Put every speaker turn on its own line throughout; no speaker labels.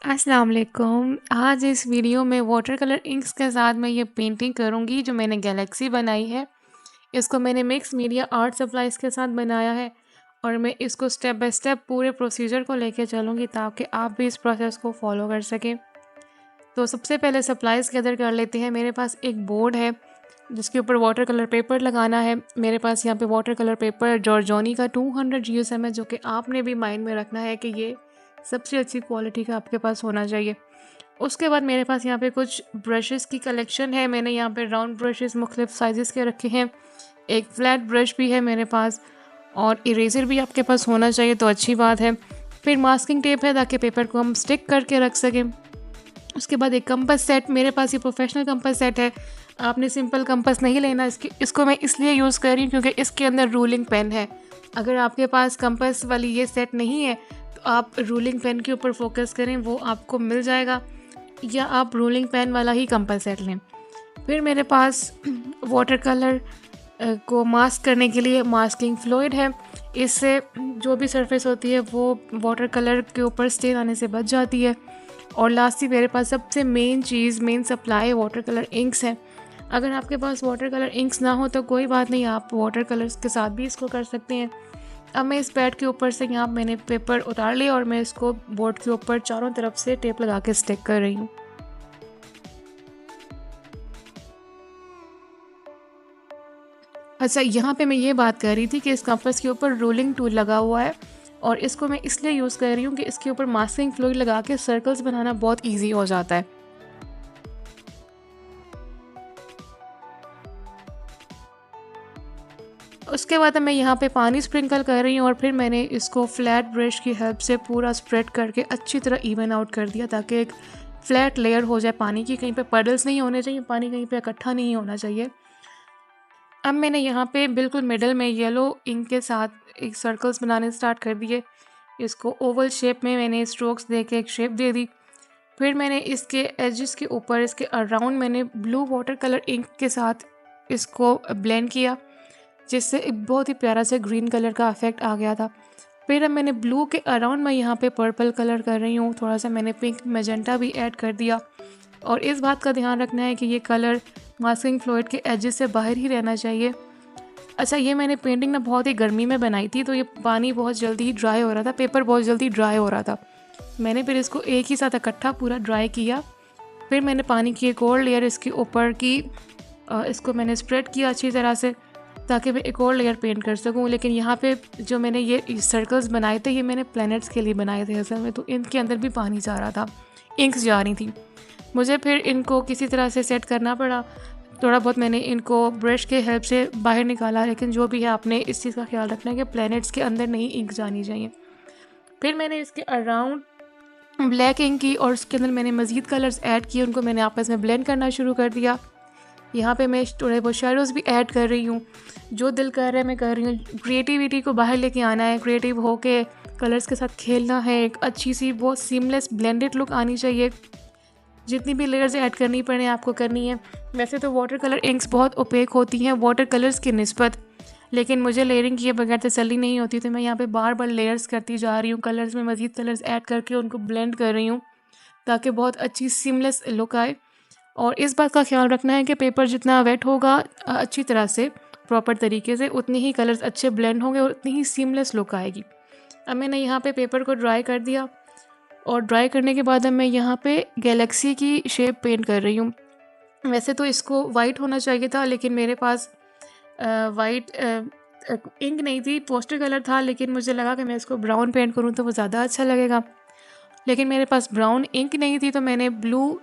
अस्सलाम वालेकुम। आज इस वीडियो में वाटर कलर इंक्स के साथ मैं ये पेंटिंग करूँगी जो मैंने गैलेक्सी बनाई है। इसको मैंने मिक्स मीडिया आर्ट सप्लाइज़ के साथ बनाया है और मैं इसको स्टेप बाय स्टेप पूरे प्रोसीजर को लेके चलूँगी ताकि आप भी इस प्रोसेस को फॉलो कर सकें। तो सबसे पहले सप्लाइज़ गैदर कर लेते हैं। मेरे पास एक बोर्ड है जिसके ऊपर वाटर कलर पेपर लगाना है। मेरे पास यहाँ पे वाटर कलर पेपर जॉर्जोनी का 200 GSM है, जो कि आपने भी माइंड में रखना है कि ये सबसे अच्छी क्वालिटी का आपके पास होना चाहिए। उसके बाद मेरे पास यहाँ पे कुछ ब्रशेस की कलेक्शन है। मैंने यहाँ पे राउंड ब्रशेस मुख्तलिफ साइज़ेस के रखे हैं। एक फ्लैट ब्रश भी है मेरे पास और इरेज़र भी आपके पास होना चाहिए तो अच्छी बात है। फिर मास्किंग टेप है ताकि पेपर को हम स्टिक करके रख सकें। उसके बाद एक कंपास सेट, मेरे पास ये प्रोफेशनल कंपास सेट है। आपने सिंपल कंपास नहीं लेना, इसको मैं इसलिए यूज़ कर रही हूँ क्योंकि इसके अंदर रूलिंग पेन है। अगर आपके पास कंपास वाली ये सेट नहीं है तो आप रूलिंग पेन के ऊपर फोकस करें, वो आपको मिल जाएगा, या आप रूलिंग पेन वाला ही कंपास सेट लें। फिर मेरे पास वाटर कलर को मास्क करने के लिए मास्किंग फ्लूइड है। इससे जो भी सरफेस होती है वो वाटर कलर के ऊपर स्टेन आने से बच जाती है। और लास्ट ही मेरे पास सबसे main supply water colour inks है। अगर आपके पास वाटर कलर इंक्स ना हो तो कोई बात नहीं, आप वाटर कलर्स के साथ भी इसको कर सकते हैं। अब मैं इस पैड के ऊपर से यहाँ मैंने पेपर उतार लिया और मैं इसको बोर्ड के ऊपर चारों तरफ से टेप लगा के स्टिक कर रही हूँ। अच्छा, यहाँ पे मैं ये बात कर रही थी कि इस कंपास के ऊपर रोलिंग टूल लगा हुआ है और इसको मैं इसलिए यूज़ कर रही हूँ कि इसके ऊपर मास्किंग फ्लूइड लगा के सर्कल्स बनाना बहुत ईजी हो जाता है। उसके बाद मैं यहाँ पे पानी स्प्रिंकल कर रही हूँ और फिर मैंने इसको फ्लैट ब्रश की हेल्प से पूरा स्प्रेड करके अच्छी तरह इवन आउट कर दिया ताकि एक फ्लैट लेयर हो जाए पानी की। कहीं पे पडल्स नहीं होने चाहिए, पानी कहीं पे इकट्ठा नहीं होना चाहिए। अब मैंने यहाँ पे बिल्कुल मिडल में येलो इंक के साथ एक सर्कल्स बनाने स्टार्ट कर दिए। इसको ओवल शेप में मैंने स्ट्रोक्स दे के एक शेप दे दी। फिर मैंने इसके एजेस के ऊपर, इसके अराउंड मैंने ब्लू वाटर कलर इंक के साथ इसको ब्लेंड किया, जिससे एक बहुत ही प्यारा से ग्रीन कलर का इफेक्ट आ गया था। फिर अब मैंने ब्लू के अराउंड मैं यहाँ पे पर्पल कलर कर रही हूँ। थोड़ा सा मैंने पिंक मैजेंटा भी ऐड कर दिया और इस बात का ध्यान रखना है कि ये कलर मास्किंग फ्लूइड के एजेस से बाहर ही रहना चाहिए। अच्छा, ये मैंने पेंटिंग ना बहुत ही गर्मी में बनाई थी तो ये पानी बहुत जल्दी ही ड्राई हो रहा था, पेपर बहुत जल्दी ड्राई हो रहा था। मैंने फिर इसको एक ही साथ इकट्ठा पूरा ड्राई किया। फिर मैंने पानी की एक और लेयर इसके ऊपर की, इसको मैंने स्प्रेड किया अच्छी तरह से ताकि मैं एक और लेयर पेंट कर सकूं। लेकिन यहाँ पे जो मैंने ये सर्कल्स बनाए थे ये मैंने प्लैनेट्स के लिए बनाए थे असल में, तो इनके अंदर भी पानी जा रहा था, इंक्स जा रही थी। मुझे फिर इनको किसी तरह से सेट करना पड़ा। थोड़ा बहुत मैंने इनको ब्रश के हेल्प से बाहर निकाला, लेकिन जो भी है आपने इस चीज़ का ख्याल रखना है कि प्लैनेट्स के अंदर नहीं इंक जानी चाहिए। फिर मैंने इसके अराउंड ब्लैक इंक की और उसके अंदर मैंने मज़ीद कलर्स ऐड किए, उनको मैंने आपस में ब्लेंड करना शुरू कर दिया। यहाँ पे मैं थोड़े बहुत शेडोज़ भी ऐड कर रही हूँ। जो दिल कर रहा है मैं कर रही हूँ। क्रिएटिविटी को बाहर लेके आना है, क्रिएटिव होके कलर्स के साथ खेलना है। एक अच्छी सी बहुत सीमलेस ब्लेंडेड लुक आनी चाहिए। जितनी भी लेयर्स ऐड करनी पड़े आपको करनी है। वैसे तो वाटर कलर इंक्स बहुत ओपेक होती हैं वाटर कलर्स की निस्बत, लेकिन मुझे लेयरिंग किए बगैर तसल्ली नहीं होती, तो मैं यहाँ पे बार बार लेयर्स करती जा रही हूँ। कलर्स में मज़ीद कलर्स ऐड करके उनको ब्लेंड कर रही हूँ ताकि बहुत अच्छी सीमलेस लुक आए। और इस बात का ख्याल रखना है कि पेपर जितना वेट होगा अच्छी तरह से प्रॉपर तरीके से, उतनी ही कलर्स अच्छे ब्लेंड होंगे और उतनी ही सीमलेस लुक आएगी। अब मैंने यहाँ पे पेपर को ड्राई कर दिया और ड्राई करने के बाद अब मैं यहाँ पे गैलेक्सी की शेप पेंट कर रही हूँ। वैसे तो इसको वाइट होना चाहिए था, लेकिन मेरे पास वाइट इंक नहीं थी, पोस्टर कलर था, लेकिन मुझे लगा कि मैं इसको ब्राउन पेंट करूँ तो वो ज़्यादा अच्छा लगेगा। लेकिन मेरे पास ब्राउन इंक नहीं थी तो मैंने ब्लू,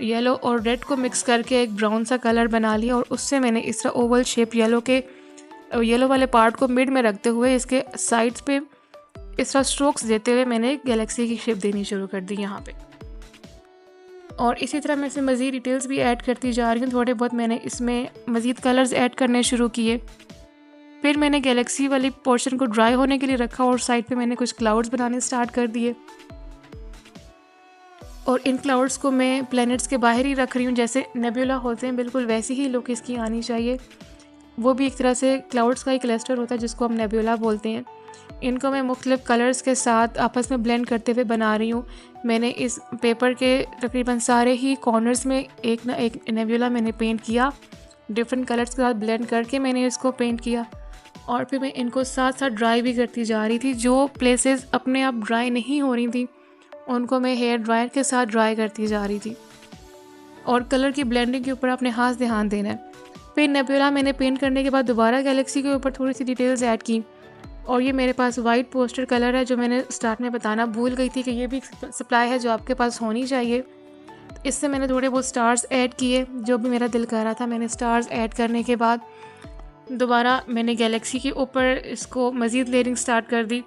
येलो और रेड को मिक्स करके एक ब्राउन सा कलर बना लिया और उससे मैंने इस तरह ओवल शेप येलो वाले पार्ट को मिड में रखते हुए इसके साइड्स पे इस तरह स्ट्रोक्स देते हुए मैंने गैलेक्सी की शेप देनी शुरू कर दी यहाँ पे। और इसी तरह मैं इसमें मज़ीद डिटेल्स भी ऐड करती जा रही हूँ। थोड़े बहुत मैंने इसमें मज़ीद कलर्स ऐड करने शुरू किए। फिर मैंने गैलेक्सी वाली पोर्शन को ड्राई होने के लिए रखा और साइड पे मैंने कुछ क्लाउड्स बनाने स्टार्ट कर दिए। और इन क्लाउड्स को मैं प्लैनेट्स के बाहर ही रख रही हूँ, जैसे नेबुला होते हैं बिल्कुल वैसी ही लुक इसकी आनी चाहिए। वो भी एक तरह से क्लाउड्स का ही क्लस्टर होता है जिसको हम नेबुला बोलते हैं। इनको मैं मुख्तलिफ़ कलर्स के साथ आपस में ब्लेंड करते हुए बना रही हूँ। मैंने इस पेपर के तकरीबन सारे ही कॉर्नर्स में एक ना एक नेबुला मैंने पेंट किया। डिफरेंट कलर्स के साथ ब्लेंड करके मैंने इसको पेंट किया और फिर मैं इनको साथ साथ ड्राई भी करती जा रही थी। जो प्लेसेस अपने आप ड्राई नहीं हो रही थी उनको मैं हेयर ड्रायर के साथ ड्राई करती जा रही थी। और कलर की ब्लेंडिंग के ऊपर अपने खास ध्यान देना है। फिर नेबुला मैंने पेंट करने के बाद दोबारा गैलेक्सी के ऊपर थोड़ी सी डिटेल्स ऐड की और ये मेरे पास वाइट पोस्टर कलर है जो मैंने स्टार्ट में बताना भूल गई थी कि ये भी सप्लाई है जो आपके पास होनी चाहिए। इससे मैंने थोड़े बहुत स्टार्स ऐड किए, जो भी मेरा दिल कर रहा था। मैंने स्टार्स ऐड करने के बाद दोबारा मैंने गैलेक्सी के ऊपर इसको मज़ीद लेयरिंग स्टार्ट कर दी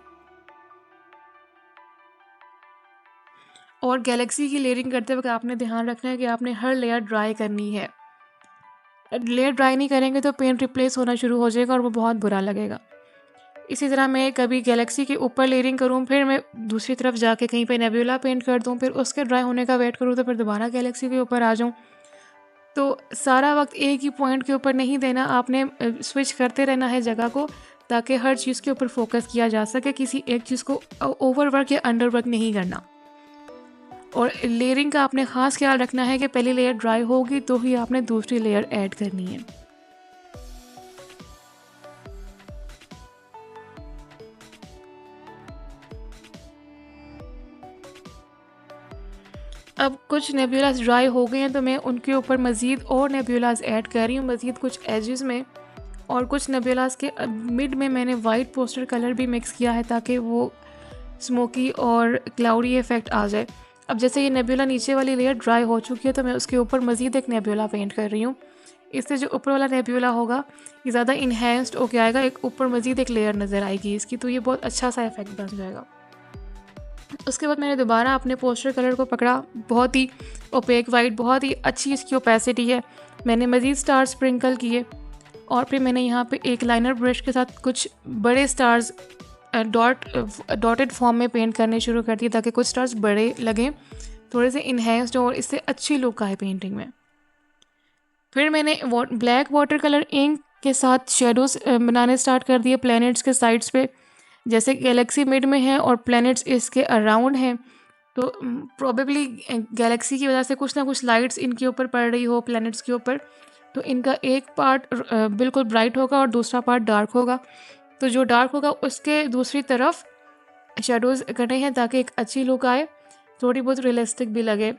और गैलेक्सी की लेयरिंग करते वक्त आपने ध्यान रखना है कि आपने हर लेयर ड्राई करनी है। लेयर ड्राई नहीं करेंगे तो पेंट रिप्लेस होना शुरू हो जाएगा और वो बहुत बुरा लगेगा। इसी तरह मैं कभी गैलेक्सी के ऊपर लेयरिंग करूँ, फिर मैं दूसरी तरफ जाके कहीं पे नेबुला पेंट कर दूँ, फिर उसके ड्राई होने का वेट करूँ, तो फिर दोबारा गैलेक्सी के ऊपर आ जाऊँ। तो सारा वक्त एक ही पॉइंट के ऊपर नहीं देना, आपने स्विच करते रहना है जगह को, ताकि हर चीज़ के ऊपर फोकस किया जा सके। किसी एक चीज़ को ओवर वर्क या अंडर वर्क नहीं करना। और लेयरिंग का आपने ख़ास ख्याल रखना है कि पहली लेयर ड्राई होगी तो ही आपने दूसरी लेयर ऐड करनी है। अब कुछ नेबुलास ड्राई हो गए हैं तो मैं उनके ऊपर मज़ीद और नेबुलास ऐड कर रही हूँ, मज़ीद कुछ एजेस में। और कुछ नेबुलास के मिड में मैंने वाइट पोस्टर कलर भी मिक्स किया है ताकि वो स्मोकी और क्लाउडी इफ़ेक्ट आ जाए। अब जैसे ये नेबुला नीचे वाली लेयर ड्राई हो चुकी है तो मैं उसके ऊपर मज़ीद एक नेबुला पेंट कर रही हूँ। इससे जो ऊपर वाला नेबुला होगा ये ज़्यादा इन्हेंस्ड होके आएगा, एक ऊपर मज़ीद एक लेयर नज़र आएगी इसकी, तो ये बहुत अच्छा सा इफ़ेक्ट बन जाएगा। उसके बाद मैंने दोबारा अपने पोस्टर कलर को पकड़ा, बहुत ही ओपेक वाइट, बहुत ही अच्छी इसकी ओपेसिटी है। मैंने मज़ीद स्टार स्प्रिंकल किए और फिर मैंने यहाँ पे एक लाइनर ब्रश के साथ कुछ बड़े स्टार्स डॉटेड फॉर्म में पेंट करने शुरू कर दिए ताकि कुछ स्टार्स बड़े लगें, थोड़े से इन्हेंस्ड और इससे अच्छी लुक आए पेंटिंग में। फिर मैंने ब्लैक वाटर कलर इंक के साथ शेडोज़ बनाने स्टार्ट कर दिए प्लैनेट्स के साइड्स पे। जैसे गैलेक्सी मिड में है और प्लैनेट्स इसके अराउंड हैं, तो प्रोबेबली गैलेक्सी की वजह से कुछ ना कुछ लाइट्स इनके ऊपर पड़ रही हो प्लैनेट्स के ऊपर, तो इनका एक पार्ट बिल्कुल ब्राइट होगा और दूसरा पार्ट डार्क होगा। तो जो डार्क होगा उसके दूसरी तरफ शेडोज़ करने हैं ताकि एक अच्छी लुक आए, थोड़ी बहुत रियलिस्टिक भी लगे।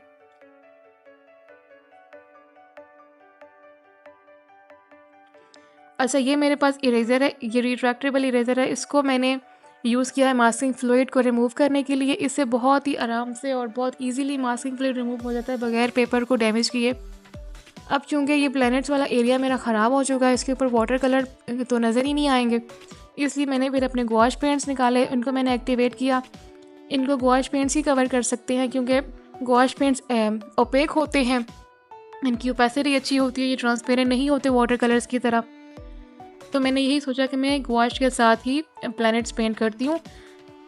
अच्छा, ये मेरे पास इरेज़र है, ये रिट्रैक्टेबल इरेज़र है। इसको मैंने यूज़ किया है मास्किंग फ्लूइड को रिमूव करने के लिए। इससे बहुत ही आराम से और बहुत इजीली मास्किंग फ्लूइड रिमूव हो जाता है बगैर पेपर को डैमेज किए। अब चूँकि ये प्लैनेट्स वाला एरिया मेरा ख़राब हो चुका है, इसके ऊपर वाटर कलर तो नज़र ही नहीं आएंगे, इसलिए मैंने फिर अपने गॉश पेंट्स निकाले, उनको मैंने एक्टिवेट किया। इनको गॉश पेंट्स ही कवर कर सकते हैं क्योंकि गॉश पेंट्स ओपेक होते हैं, इनकी ओपेसिटी अच्छी होती है, ये ट्रांसपेरेंट नहीं होते वाटर कलर्स की तरह। तो मैंने यही सोचा कि मैं गॉश के साथ ही प्लैनेट्स पेंट करती हूँ,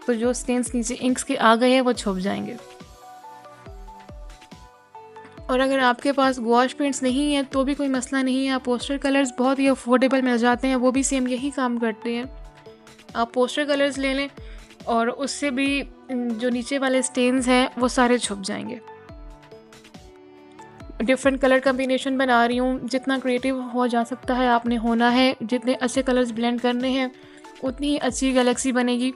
तो जो स्टेन्स नीचे इंक्स के आ गए हैं वो छुप जाएंगे। और अगर आपके पास गॉश पेंट्स नहीं है तो भी कोई मसला नहीं है, आप पोस्टर कलर्स बहुत ही अफोर्डेबल मिल जाते हैं, वो भी सेम यही काम करते हैं। आप पोस्टर कलर्स ले लें और उससे भी जो नीचे वाले स्टेन्स हैं वो सारे छुप जाएंगे। डिफरेंट कलर कम्बिनेशन बना रही हूँ, जितना क्रिएटिव हो जा सकता है आपने होना है, जितने अच्छे कलर्स ब्लेंड करने हैं उतनी ही अच्छी गैलेक्सी बनेगी।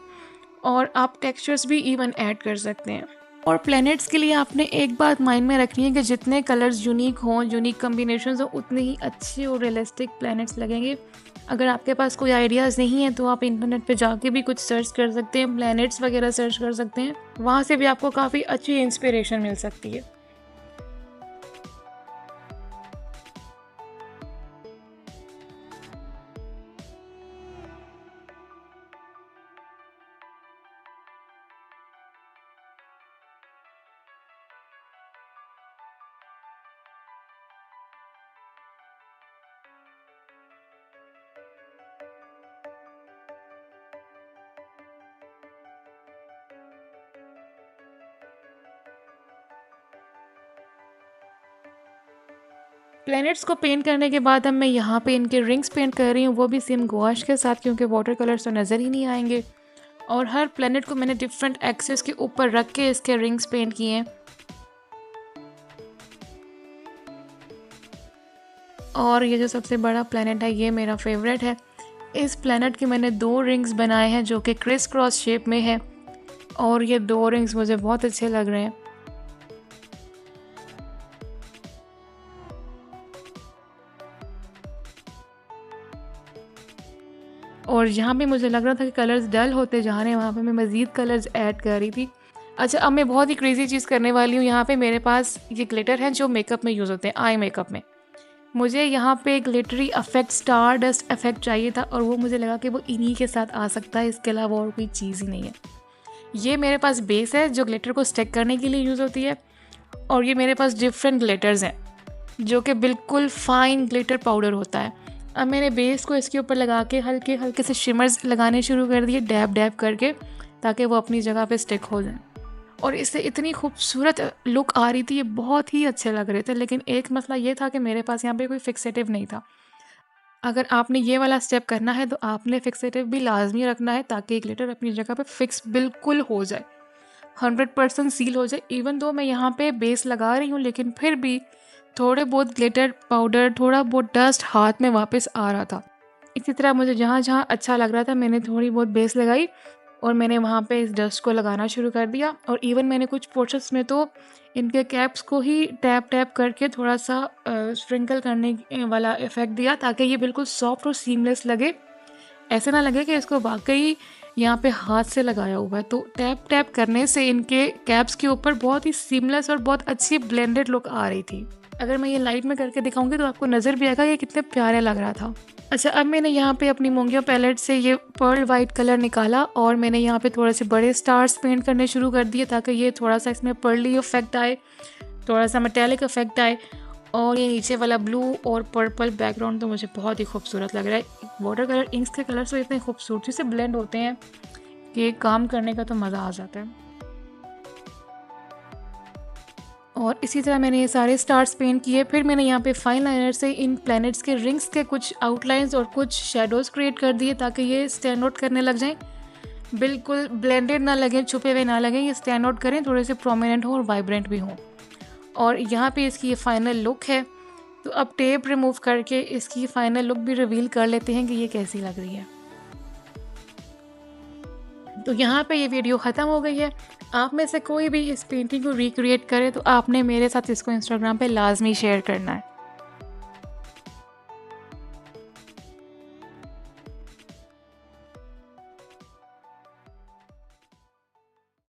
और आप टेक्सचर्स भी इवन ऐड कर सकते हैं। और प्लैनेट्स के लिए आपने एक बात माइंड में रखनी है कि जितने कलर्स यूनिक हों, यूनिक कम्बिनेशंस हों, उतने ही अच्छे और रियलिस्टिक प्लैनेट्स लगेंगे। अगर आपके पास कोई आइडियाज़ नहीं है तो आप इंटरनेट पे जाके भी कुछ सर्च कर सकते हैं, प्लैनेट्स वगैरह सर्च कर सकते हैं, वहाँ से भी आपको काफ़ी अच्छी इंस्पिरेशन मिल सकती है। प्लैनेट्स को पेंट करने के बाद अब मैं यहाँ पे इनके रिंग्स पेंट कर रही हूँ, वो भी सेम गॉश के साथ क्योंकि वाटर कलर्स तो नज़र ही नहीं आएंगे। और हर प्लैनेट को मैंने डिफरेंट एक्सेस के ऊपर रख के इसके रिंग्स पेंट किए हैं। और ये जो सबसे बड़ा प्लैनेट है ये मेरा फेवरेट है। इस प्लैनेट के मैंने 2 रिंग्स बनाए हैं जो कि क्रिस क्रॉस शेप में है, और ये 2 रिंग्स मुझे बहुत अच्छे लग रहे हैं। और यहाँ पे मुझे लग रहा था कि कलर्स डल होते जा रहे हैं, वहाँ पे मैं मज़ीद कलर्स ऐड कर रही थी। अच्छा, अब मैं बहुत ही क्रेज़ी चीज़ करने वाली हूँ। यहाँ पे मेरे पास ये ग्लिटर हैं जो मेकअप में यूज़ होते हैं, आई मेकअप में। मुझे यहाँ पे glittery effect, star dust effect चाहिए था, और वो मुझे लगा कि वो इन्हीं के साथ आ सकता है, इसके अलावा और कोई चीज़ ही नहीं है। ये मेरे पास बेस है जो ग्लिटर को स्टिक करने के लिए यूज़ होती है, और ये मेरे पास डिफरेंट ग्लिटर्स हैं जो कि बिल्कुल फाइन ग्लिटर पाउडर होता है। अब मैंने बेस को इसके ऊपर लगा के हल्के हल्के से शिमर्स लगाने शुरू कर दिए, डैब डैब करके, ताकि वो अपनी जगह पे स्टिक हो जाए। और इससे इतनी खूबसूरत लुक आ रही थी, ये बहुत ही अच्छे लग रहे थे। लेकिन एक मसला ये था कि मेरे पास यहाँ पे कोई फिक्सेटिव नहीं था। अगर आपने ये वाला स्टेप करना है तो आपने फिक्सेटिव भी लाजमी रखना है, ताकि ग्लिटर अपनी जगह पे फिक्स बिल्कुल हो जाए, 100% सील हो जाए। इवन दो मैं यहाँ पे बेस लगा रही हूँ, लेकिन फिर भी थोड़े बहुत ग्लिटर पाउडर, थोड़ा बहुत डस्ट हाथ में वापस आ रहा था। इसी तरह मुझे जहाँ जहाँ अच्छा लग रहा था मैंने थोड़ी बहुत बेस लगाई, और मैंने वहाँ पे इस डस्ट को लगाना शुरू कर दिया। और इवन मैंने कुछ पोर्शंस में तो इनके कैप्स को ही टैप टैप करके थोड़ा सा स्प्रिंकल करने वाला इफ़ेक्ट दिया, ताकि ये बिल्कुल सॉफ्ट और सीमलेस लगे। ऐसे ना लगे कि इसको वाकई यहाँ पे हाथ से लगाया हुआ है। तो टैप टैप करने से इनके कैप्स के ऊपर बहुत ही सीमलेस और बहुत अच्छी ब्लेंडेड लुक आ रही थी। अगर मैं ये लाइट में करके दिखाऊंगी तो आपको नज़र भी आएगा ये कितने प्यारे लग रहा था। अच्छा, अब मैंने यहाँ पे अपनी मोंगियो पैलेट से ये पर्ल वाइट कलर निकाला, और मैंने यहाँ पे थोड़े से बड़े स्टार्स पेंट करने शुरू कर दिए, ताकि ये थोड़ा सा इसमें पर्ली इफेक्ट आए, थोड़ा सा मेटेलिक इफेक्ट आए। और ये नीचे वाला ब्लू और पर्पल बैकग्राउंड तो मुझे बहुत ही खूबसूरत लग रहा है। वाटर कलर इंक्स के कलर तो इतने खूबसूरती से ब्लेंड होते हैं कि काम करने का तो मज़ा आ जाता है। और इसी तरह मैंने ये सारे स्टार्स पेंट किए। फिर मैंने यहाँ पे फाइन लाइनर से इन प्लैनेट्स के रिंग्स के कुछ आउटलाइंस और कुछ शेडोज़ क्रिएट कर दिए, ताकि ये स्टैंड आउट करने लग जाएं, बिल्कुल ब्लेंडेड ना लगें, छुपे हुए ना लगें, ये स्टैंड आउट करें, थोड़े से प्रोमिनेंट हों और वाइब्रेंट भी हों। और यहाँ पे इसकी ये फाइनल लुक है। तो अब टेप रिमूव करके इसकी फाइनल लुक भी रिवील कर लेते हैं कि ये कैसी लग रही है। तो यहाँ पे ये वीडियो ख़त्म हो गई है। आप में से कोई भी इस पेंटिंग को रिक्रिएट करे तो आपने मेरे साथ इसको इंस्टाग्राम पे लाजमी शेयर करना है।